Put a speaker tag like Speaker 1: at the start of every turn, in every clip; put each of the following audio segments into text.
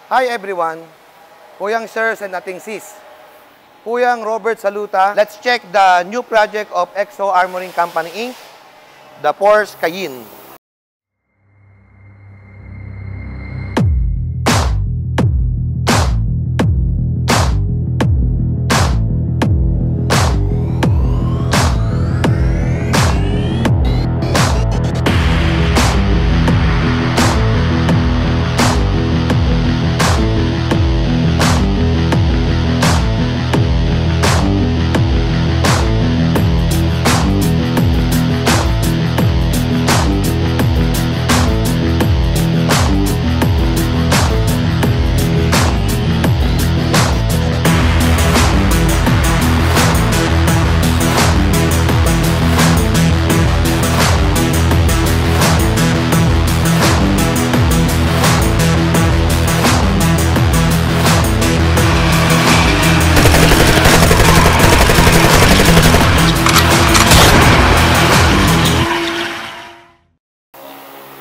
Speaker 1: Hi everyone, Kuyang Sirs and ating sis. Kuyang Robert Saluta. Let's check the new project of Exo Armoring Company Inc., the Porsche Cayenne.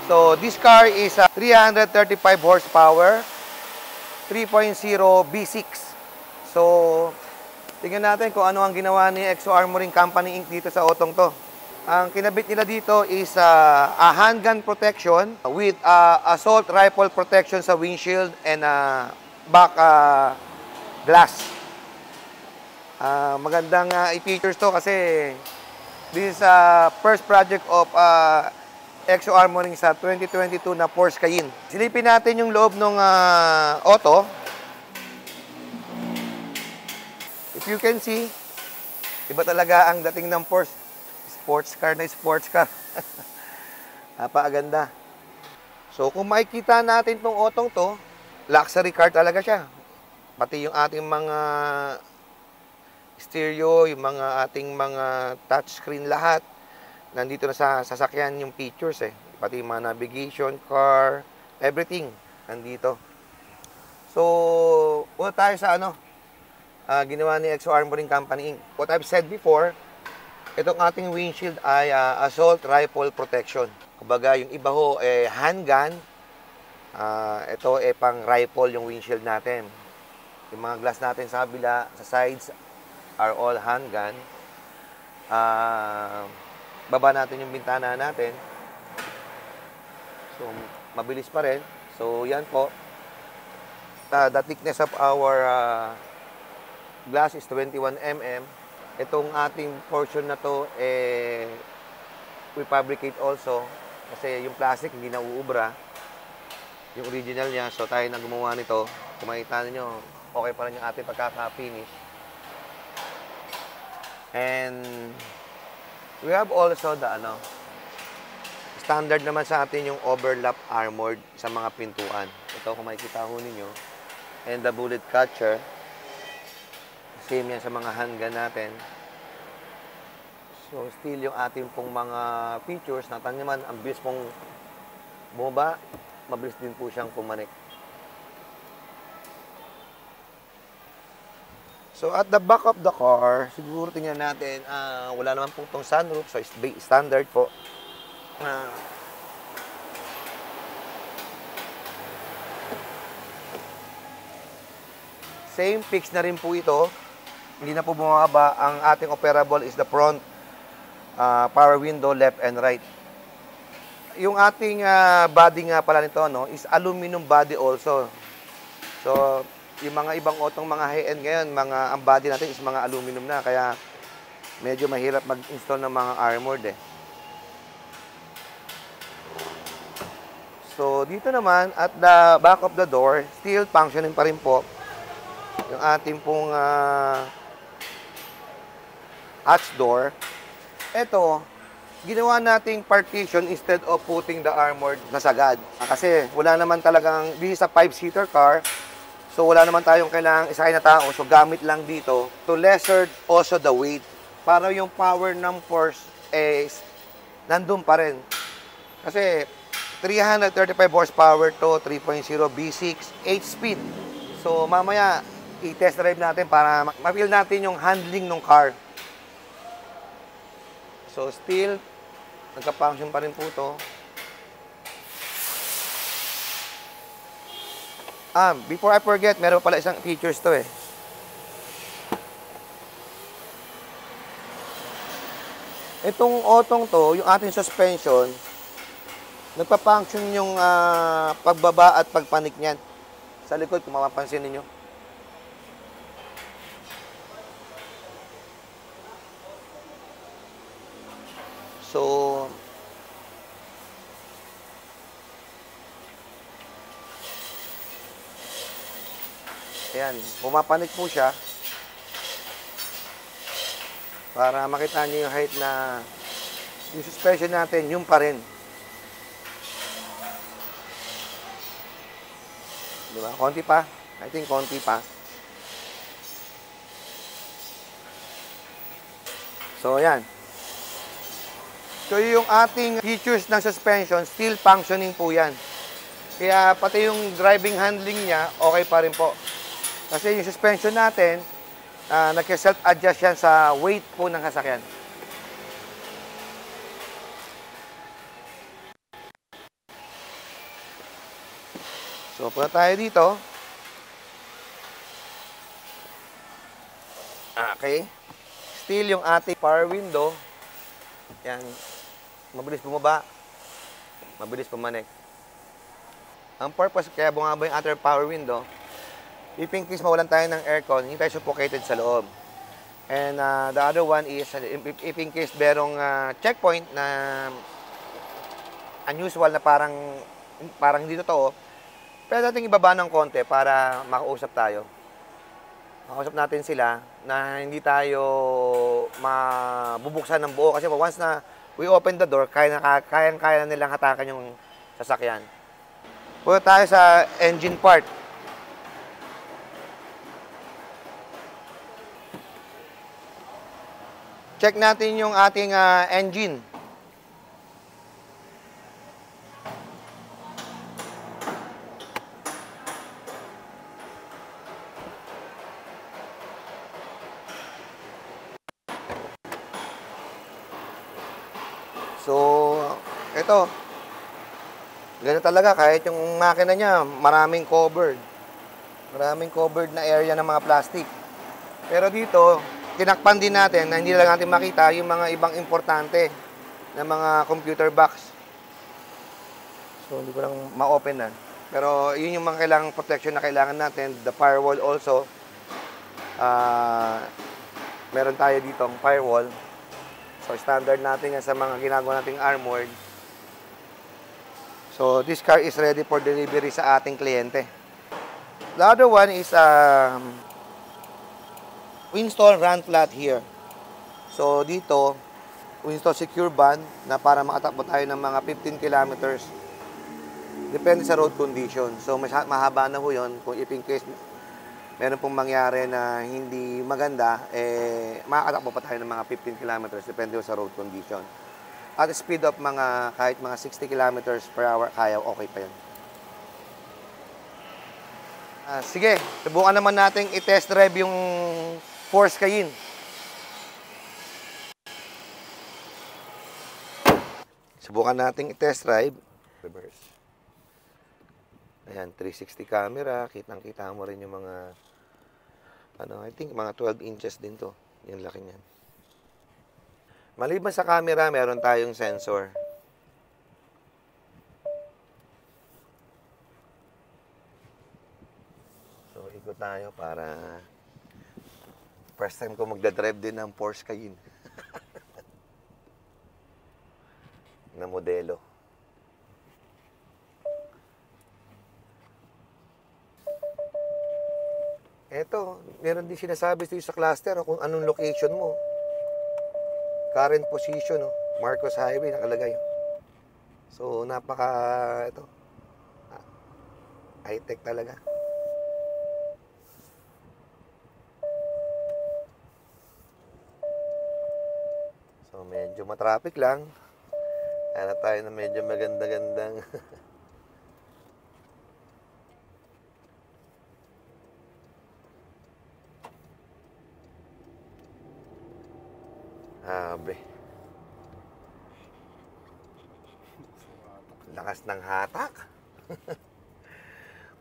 Speaker 1: So this car is a 335 horsepower, 3.0 V6. So tingnan natin kung ano ang ginawa ni Exo Armoring Company Inc. dito sa otong to. Ang kinabit nila dito is a handgun protection with assault rifle protection sa windshield and back glass. Magandang i-features to kasi this is first project of Exo Armoring sa 2022 na Porsche Cayenne. Silipin natin yung loob ng auto. If you can see, iba talaga ang dating ng Porsche. Sports car na sports car. Napakaganda. So kung makikita natin tong otong to, luxury car talaga siya. Pati yung ating mga stereo, yung mga ating mga touchscreen lahat. Nandito na sa sasakyan yung features Pati yung mga navigation, car, everything nandito. So, una tayo sa ginawa ni Exo Armoring Company Inc. What I've said before, itong ating windshield ay assault rifle protection. Kumbaga, yung iba ho handgun, ito pang rifle yung windshield natin. Yung mga glass natin sa kabila, sa sides, are all handgun. Baba natin yung bintana natin. So, mabilis pa rin. So, yan po. The thickness of our glass is 21 mm. Itong ating portion na to, we fabricate also. Kasi yung plastic hindi na uubra. Yung original niya. So, tayo na gumawa nito. Kung makita nyo, okay pa rin yung ating pagkaka-finish. And we have also the standard naman sa atin yung overlap armored sa mga pintuan. Ito kung makikita ho ninyo. And the bullet catcher. Same yan sa mga handgun natin. So still yung ating pong mga features. Natin naman, ang bilis pong bumaba. Mabilis din po siyang pumanik. So, at the back of the car, siguro tingnan natin, wala naman pong itong sunroof, so standard po. Same fix na rin po ito. Hindi na po bumaba. Ang ating operable is the front power window, left and right. Yung ating body nga pala nito is aluminum body also. So, yung mga ibang otong mga high-end ngayon, ang body natin is mga aluminum na. Kaya medyo mahirap mag-install ng mga armored So, dito naman, at the back of the door, still functioning pa rin po yung ating pong hatch door. Ito, ginawa nating partition instead of putting the armored na sagad. Kasi wala naman talagang, this is a 5-seater car. So, wala naman tayong kailangang isakay na tao. So, gamit lang dito to lesser also the weight. Para yung power ng Porsche nandun pa rin. Kasi, 335 horsepower to, 3.0 V6, 8-speed. So, mamaya, i-test drive natin para ma-feel natin yung handling ng car. So, still, nagka-function pa rin po to. Before I forget, meron pala isang features to eh. Itong otong to, yung ating suspension, nagpa-function yung pagbaba at pagpanik niyan. Sa likod, kung mapapansin ninyo. So, ayan, pumapanik po siya para makita niyo yung height na yung suspension natin, yung pa rin. Diba? Konti pa. I think konti pa. So, ayan. So, yung ating features ng suspension, still functioning po yan. Kaya pati yung driving handling niya, okay pa rin po. Kasi yung suspension natin, nag-self-adjust yan sa weight po ng sasakyan. So, punta tayo dito. Okay. Still yung ating power window. Yan. Mabilis bumaba. Mabilis pumanik. Ang purpose, kaya bumaba yung other power window, if in case mawalan tayo ng aircon, hindi tayo suffocated sa loob. And the other one is, if in case merong checkpoint na unusual na parang hindi totoo, pwede natin ibaba ng konti para makausap tayo. Makausap natin sila na hindi tayo mabubuksan ng buo. Kasi once na we open the door, kaya na nilang hatakan yung sasakyan. Punta tayo sa engine part. Check natin yung ating engine. So, ito. Ganun talaga, kahit yung makina niya, maraming covered. Maraming covered na area ng mga plastic. Pero dito, tinakpan din natin na hindi lang natin makita yung mga ibang importante na mga computer box. So, hindi ko lang ma-open na. Pero, yun yung mga kailangang protection na kailangan natin. The firewall also. Meron tayo dito ang firewall. So, standard natin yan sa mga ginagawa nating armored. So, this car is ready for delivery sa ating kliyente. The other one is we install run flat here. So, dito, we install secure band na para makatakbo tayo ng mga 15 kilometers. Depende sa road condition. So, mahaba na ho yun. Kung if in case meron pong mangyari na hindi maganda, makakatakbo pa tayo ng mga 15 kilometers. Depende sa road condition. At speed of kahit mga 60 kilometers per hour, kaya okay pa yun. Sige, subukan naman natin i-test drive yung Force Cayenne. Subukan natin i-test drive. Reverse. Ayan, 360 camera. Kitang-kita mo rin yung mga, I think mga 12 inches din to. Yung laki niyan. Maliban sa camera, meron tayong sensor. So, ikot tayo para first time ko magdadrive din ng Porsche Cayenne. Na modelo. Eto, meron din sinasabi sa cluster kung anong location mo. Current position, Marcos Highway nakalagay. So, high-tech talaga. So, medyo matraffic lang. Hanap tayo na medyo maganda-gandang lakas ng hatak.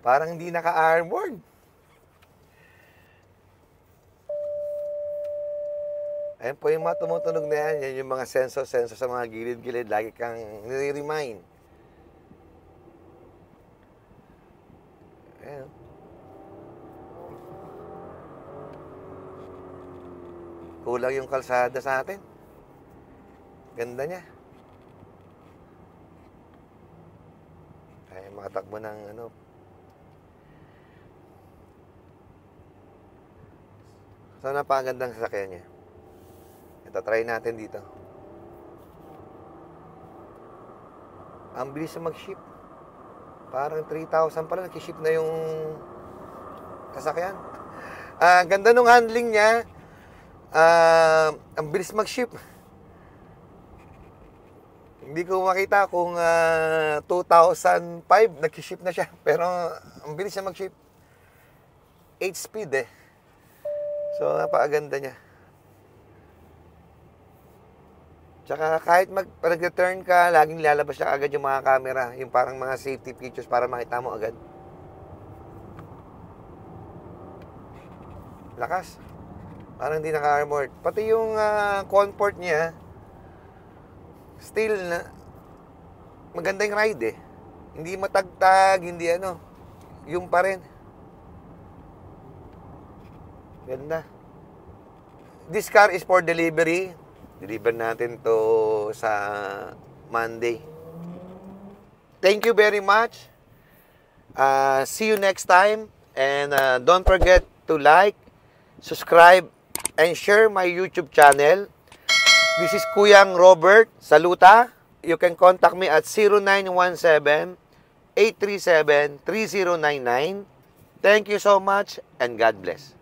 Speaker 1: Parang hindi naka-armored. Ayan po yung mga tumutunog na yan. Yan yung mga sensor sa mga gilid-gilid. Lagi kang nire-remind. Ayan. Kulang yung kalsada sa atin. Ganda niya. Ay, makatakbo ng ano. So, napakagandang sasakyan niya. Ito, try natin dito. Ang bilis na mag-ship. Parang 3,000 pala, nag-ship na yung sasakyan. Ganda nung handling niya. Ang bilis mag-ship. Hindi ko makita kung 2005 nag-ship na siya. Pero ang bilis na mag-ship. 8 speed eh. So, napakaganda niya. Tsaka kahit mag-return ka, laging lalabas na agad yung mga camera. Yung parang mga safety features para makita mo agad. Lakas. Parang hindi naka-armored. Pati yung comfort niya, still na maganda yung ride eh. Hindi matagtag, hindi ano. Yung pa rin. Ganda. This car is for delivery. Deliver natin to sa Monday. Thank you very much. See you next time. And don't forget to like, subscribe, and share my YouTube channel. This is Kuyang Robert Saluta. You can contact me at 0917-837-3099. Thank you so much and God bless.